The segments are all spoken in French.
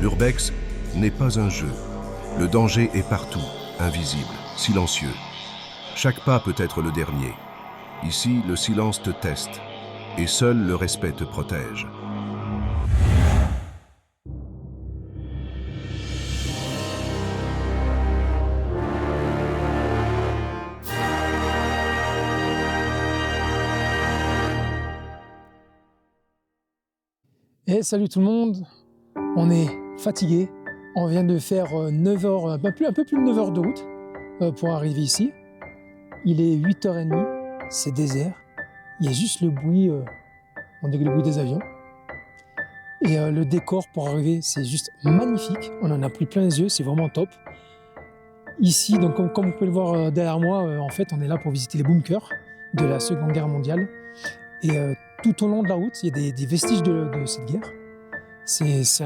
L'urbex n'est pas un jeu. Le danger est partout, invisible, silencieux. Chaque pas peut être le dernier. Ici, le silence te teste, et seul le respect te protège. Et salut tout le monde, on est fatigué, on vient de faire 9 heures, un peu plus de 9 heures de route pour arriver ici. Il est 8h30, c'est désert, il y a juste le bruit, on dirait le bruit des avions. Et le décor pour arriver, c'est juste magnifique, on en a pris plein les yeux, c'est vraiment top. Ici, donc, comme vous pouvez le voir derrière moi, en fait on est là pour visiter les bunkers de la Seconde Guerre mondiale. Et tout au long de la route, il y a des vestiges de cette guerre. C'est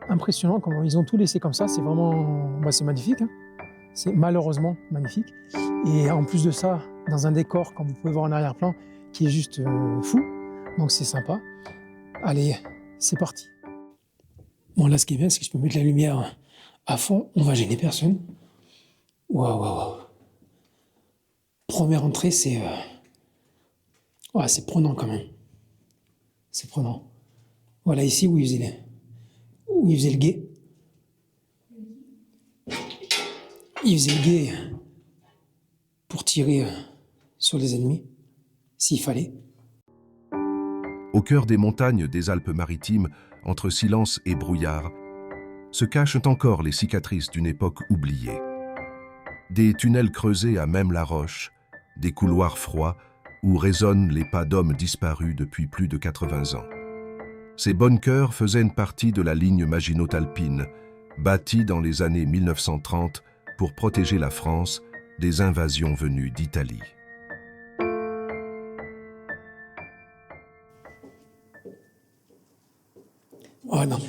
impressionnant comment ils ont tout laissé comme ça. C'est vraiment, c'est magnifique. Hein. C'est malheureusement magnifique. Et en plus de ça, dans un décor, comme vous pouvez voir en arrière-plan, qui est juste fou. Donc c'est sympa. Allez, c'est parti. Bon, là, ce qui est bien, c'est que je peux mettre la lumière à fond. On va gêner personne. Waouh. Première entrée, c'est c'est prenant quand même. C'est prenant. Voilà, ici où il faisait le guet. Il faisait le guet pour tirer sur les ennemis, s'il fallait. Au cœur des montagnes des Alpes-Maritimes, entre silence et brouillard, se cachent encore les cicatrices d'une époque oubliée. Des tunnels creusés à même la roche, des couloirs froids où résonnent les pas d'hommes disparus depuis plus de 80 ans. Ces bunkers faisaient une partie de la ligne Maginot-Alpine, bâtie dans les années 1930 pour protéger la France des invasions venues d'Italie. Oh non.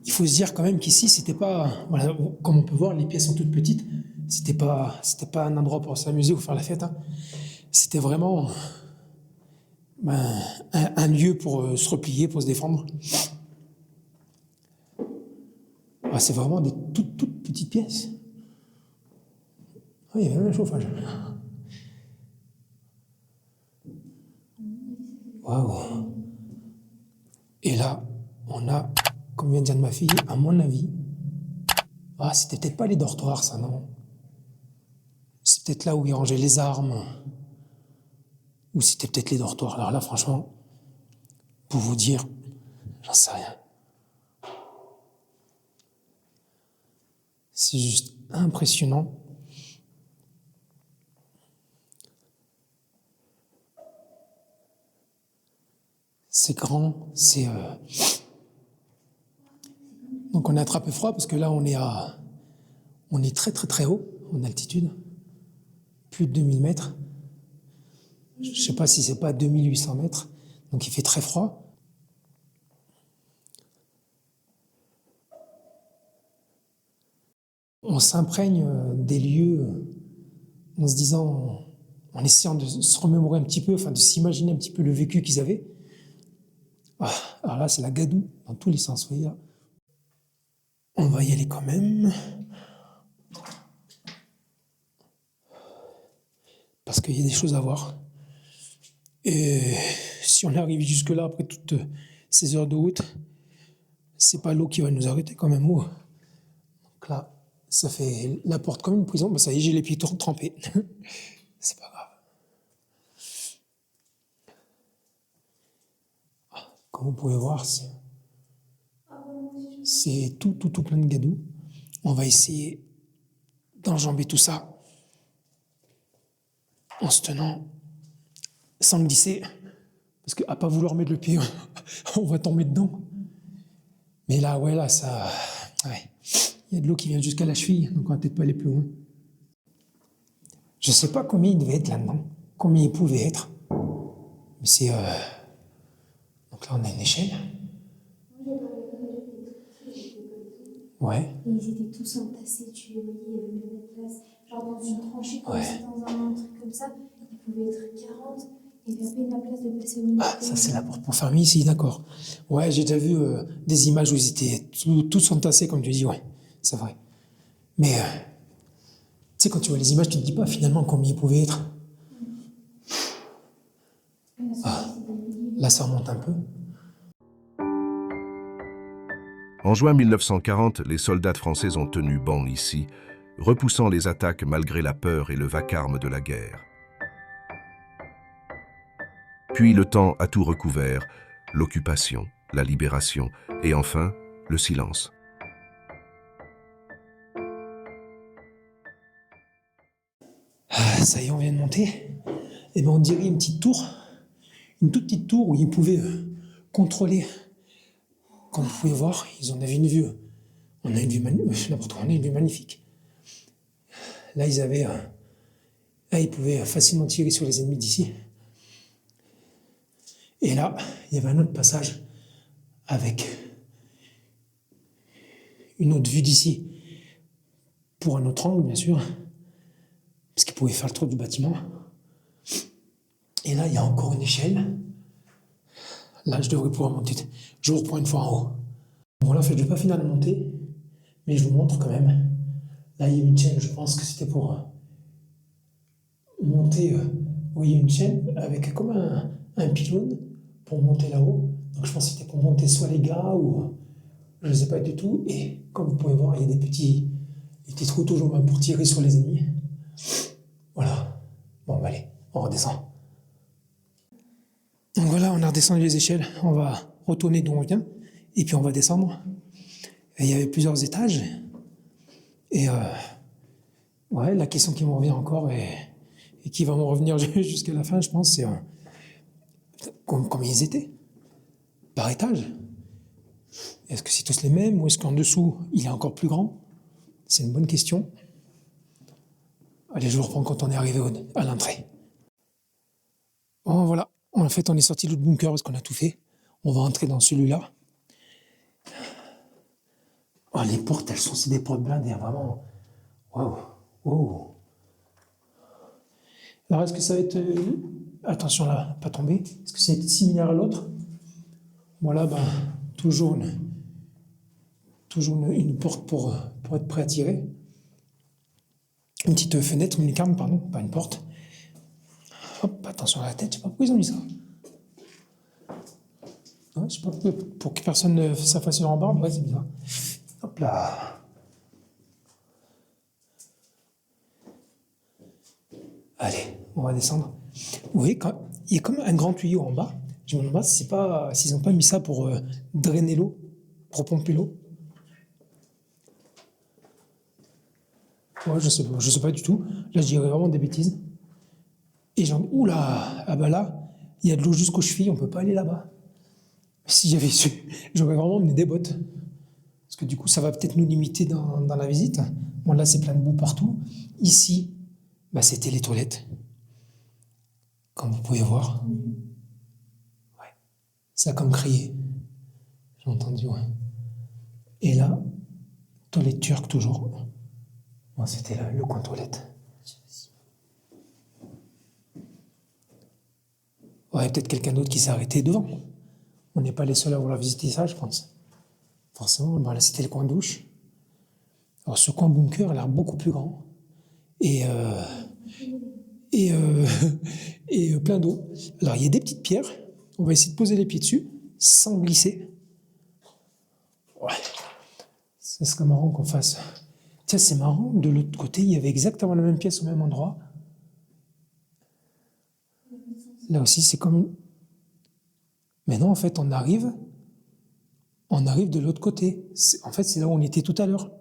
Il faut se dire quand même qu'ici, c'était pas, voilà, comme on peut voir, les pièces sont toutes petites. C'était pas un endroit pour s'amuser ou faire la fête. Hein. C'était vraiment un lieu pour se replier, pour se défendre. C'est vraiment des toutes petites pièces. Il y avait même un chauffage. Waouh. Et là, on a, comme vient de dire ma fille, à mon avis, c'était peut-être pas les dortoirs, ça, non? C'est peut-être là où ils rangeaient les armes. Ou c'était peut-être les dortoirs. Alors là, franchement, pour vous dire, j'en sais rien. C'est juste impressionnant. C'est grand, c'est... Donc on est attrapé froid parce que là, on est très haut en altitude. Plus de 2000 mètres. Je ne sais pas si c'est pas 2800 mètres. Donc il fait très froid. On s'imprègne des lieux en se disant, en essayant de se remémorer un petit peu, enfin de s'imaginer un petit peu le vécu qu'ils avaient. Alors là, c'est la gadoue dans tous les sens, vous voyez là. On va y aller quand même. Parce qu'il y a des choses à voir. Et si on arrive jusque-là, après toutes ces heures de route, c'est pas l'eau qui va nous arrêter quand même. Donc là, ça fait la porte comme une prison. Ça y est, j'ai les pieds trempés. C'est pas grave. Comme vous pouvez voir, c'est tout plein de gadou. On va essayer d'enjamber tout ça en se tenant, sans glisser, parce qu'à pas vouloir mettre le pied, on va tomber dedans. Mais là, ça... Ouais. Il y a de l'eau qui vient jusqu'à la cheville, donc on va peut-être pas aller plus loin. Je sais pas combien il devait être là-dedans, combien il pouvait être. Mais c'est... Donc là, on a une échelle. Ouais. Et ils étaient tous entassés, tu les voyais, il y avait même la place, genre dans une tranchée comme ça, dans un truc comme ça, il pouvait être 40, Il n'y avait pas la place de passer au milieu. Ah, ça c'est la porte pour fermer ici, d'accord. Ouais, j'ai déjà vu des images où ils étaient tous entassés, comme tu dis, ouais, c'est vrai. Mais, tu sais, quand tu vois les images, tu te dis pas finalement combien ils pouvaient être. Ah, là, ça remonte un peu. En juin 1940, les soldats français ont tenu banc ici, repoussant les attaques malgré la peur et le vacarme de la guerre. Puis le temps a tout recouvert, l'occupation, la libération et enfin le silence. Ah, ça y est, on vient de monter. Et ben on dirait une petite tour, une toute petite tour où ils pouvaient contrôler. Comme vous pouvez voir, ils en avaient une vue. On a une vue, on a une vue magnifique. Là, ils pouvaient facilement tirer sur les ennemis d'ici. Et là, il y avait un autre passage avec une autre vue d'ici pour un autre angle, bien sûr, parce qu'ils pouvaient faire le tour du bâtiment. Et là, il y a encore une échelle. Là, je devrais pouvoir monter. Je vous reprends une fois en haut. Bon, là, je ne vais pas finir de monter, mais je vous montre quand même. Là, il y a une chaîne, je pense que c'était pour monter. Oui, il y a une chaîne avec comme un pylône pour monter là-haut. Donc, je pense que c'était pour monter soit les gars ou je ne sais pas du tout. Et comme vous pouvez voir, il y a des petits trous toujours même pour tirer sur les ennemis. Voilà. Bon, bah, allez, on redescend. Donc voilà, on a redescendu les échelles. On va retourner d'où on vient et puis on va descendre. Et il y avait plusieurs étages. Et ouais, la question qui me revient encore et qui va me revenir jusqu'à la fin, je pense, c'est combien ils étaient par étage. Est-ce que c'est tous les mêmes ou est-ce qu'en dessous, il est encore plus grand? C'est une bonne question. Allez, je vous reprends quand on est arrivé à l'entrée. Bon, voilà. En fait, on est sorti de l'autre bunker parce qu'on a tout fait. On va entrer dans celui-là. Oh, les portes, c'est des portes blindées, vraiment. Waouh, wow. Alors, est-ce que ça va être... attention là, pas tomber. Est-ce que ça va être similaire à l'autre? Voilà, ben, toujours une porte pour être prêt à tirer. Une petite fenêtre, une lucarne, pardon, pas une porte. Hop, attention à la tête, je sais pas pourquoi ils ont mis ça. Ouais, je sais pas pour que personne ne s'affaisse sur en barbe, ouais, c'est bizarre. Hop là. Allez, on va descendre. Vous voyez, il y a comme un grand tuyau en bas. Je me demande s'ils n'ont pas mis ça pour drainer l'eau, pour pomper l'eau. Ouais, je sais pas du tout. Là, je dirais vraiment des bêtises. Et oula, ah bah là, il y a de l'eau jusqu'aux chevilles, on peut pas aller là-bas. Si j'avais su, j'aurais vraiment mené des bottes. Parce que du coup, ça va peut-être nous limiter dans la visite. Bon, là, c'est plein de boue partout. Ici, bah, c'était les toilettes. Comme vous pouvez voir. Ouais. Ça a comme crié. J'ai entendu, ouais. Et là, toilette turque toujours. Bon, c'était là, le coin toilette. Ouais, peut-être quelqu'un d'autre qui s'est arrêté devant. On n'est pas les seuls à vouloir visiter ça, je pense. Forcément, ben là, c'était le coin douche. Alors, ce coin bunker a l'air beaucoup plus grand. Et plein d'eau. Alors, il y a des petites pierres. On va essayer de poser les pieds dessus, sans glisser. Ouais. Ce serait marrant qu'on fasse... Tiens, c'est marrant, de l'autre côté, il y avait exactement la même pièce au même endroit. Là aussi, c'est comme une... Mais non, en fait, on arrive de l'autre côté. En fait, c'est là où on était tout à l'heure.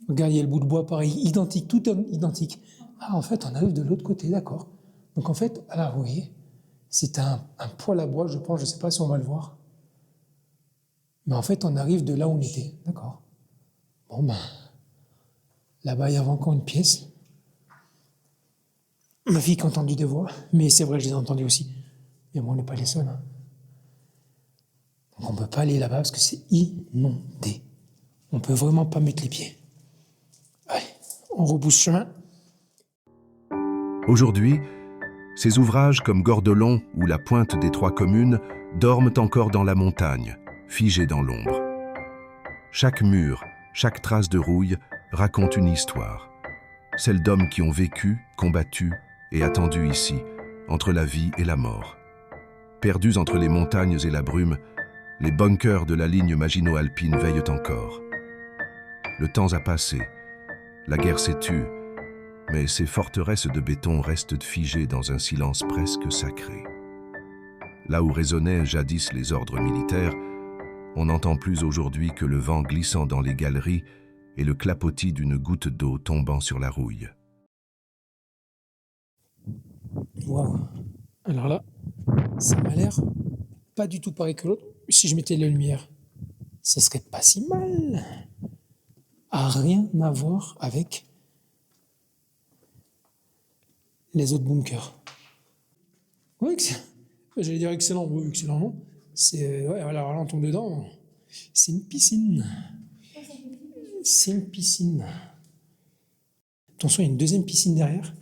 Regarde, il y a le bout de bois pareil, identique, tout identique. Ah, en fait, on arrive de l'autre côté, d'accord. Donc, en fait, là, vous voyez, c'est un poêle à bois, je pense, je ne sais pas si on va le voir. Mais en fait, on arrive de là où on était, d'accord. Bon, ben, là-bas, il y avait encore une pièce. Ma fille qui a entendu des voix, mais c'est vrai, je les ai entendues aussi. Mais bon, on n'est pas les seuls. Hein. Donc on ne peut pas aller là-bas parce que c'est inondé. On ne peut vraiment pas mettre les pieds. Allez, on rebousse chemin. Aujourd'hui, Ces ouvrages, comme Gordelon ou la Pointe des Trois Communes, dorment encore dans la montagne, figés dans l'ombre. Chaque mur, chaque trace de rouille raconte une histoire, celle d'hommes qui ont vécu, combattu et attendu ici, entre la vie et la mort. Perdus entre les montagnes et la brume, les bunkers de la ligne Maginot-Alpine veillent encore. Le temps a passé, la guerre s'est tue, mais ces forteresses de béton restent figées dans un silence presque sacré. Là où résonnaient jadis les ordres militaires, on n'entend plus aujourd'hui que le vent glissant dans les galeries et le clapotis d'une goutte d'eau tombant sur la rouille. Waouh. Alors là, ça m'a l'air pas du tout pareil que l'autre. Si je mettais la lumière, ce serait pas si mal. A rien à voir avec les autres bunkers. Oui, j'allais dire excellent. Oui, excellent, non. C'est, ouais, alors là, on tombe dedans. C'est une piscine. C'est une piscine. Attention, il y a une deuxième piscine derrière.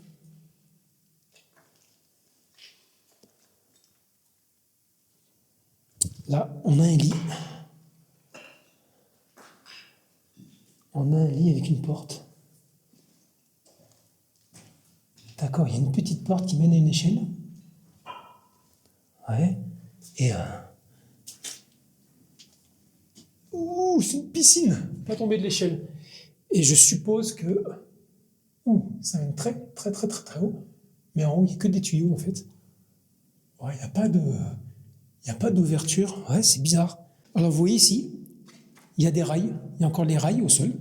Là, on a un lit. On a un lit avec une porte. D'accord, il y a une petite porte qui mène à une échelle. Ouais. Et ouh, c'est une piscine. Pas tomber de l'échelle. Et je suppose que ça mène très haut. Mais en haut, il n'y a que des tuyaux en fait. Ouais, il n'y a pas d'ouverture. Ouais, c'est bizarre. Alors vous voyez ici, il y a des rails. Il y a encore des rails au sol,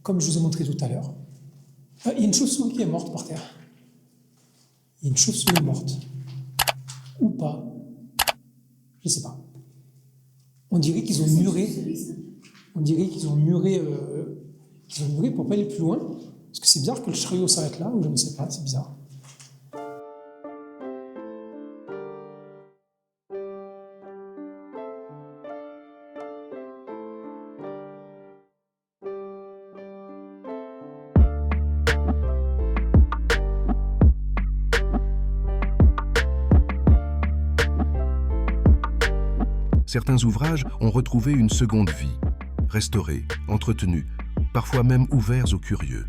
comme je vous ai montré tout à l'heure. Ah, il y a une chauve-souris qui est morte par terre. Il y a une chauve-souris morte. Ou pas. Je ne sais pas. On dirait qu'ils ont muré. On dirait qu'ils ont muré pour pas aller plus loin. Parce que c'est bizarre que le chariot s'arrête là, ou je ne sais pas, c'est bizarre. Certains ouvrages ont retrouvé une seconde vie, restaurés, entretenus, parfois même ouverts aux curieux.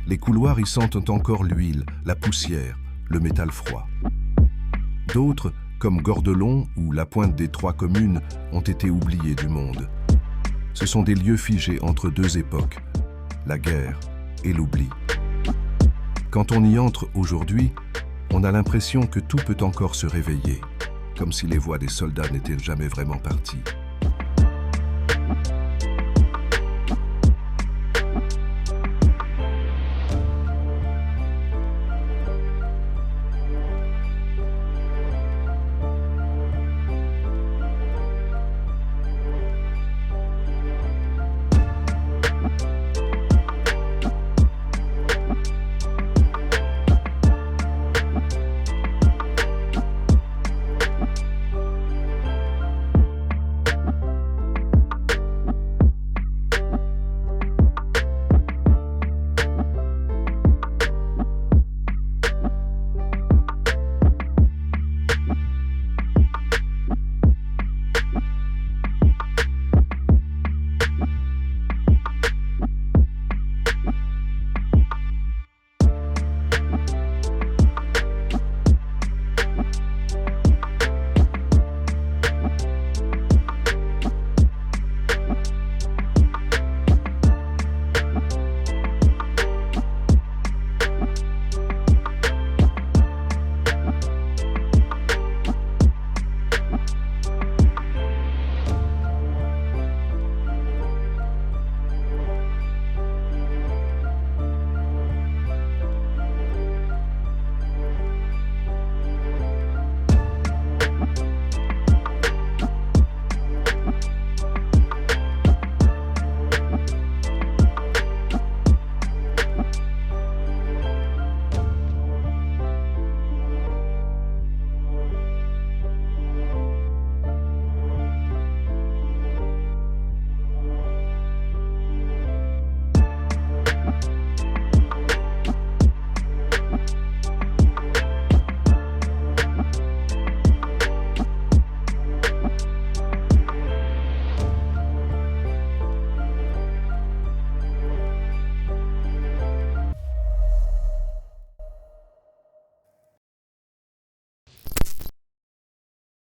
Les couloirs y sentent encore l'huile, la poussière, le métal froid. D'autres, comme Gordelon ou la Pointe des Trois Communes, ont été oubliés du monde. Ce sont des lieux figés entre deux époques, la guerre et l'oubli. Quand on y entre aujourd'hui, on a l'impression que tout peut encore se réveiller, comme si les voix des soldats n'étaient jamais vraiment parties.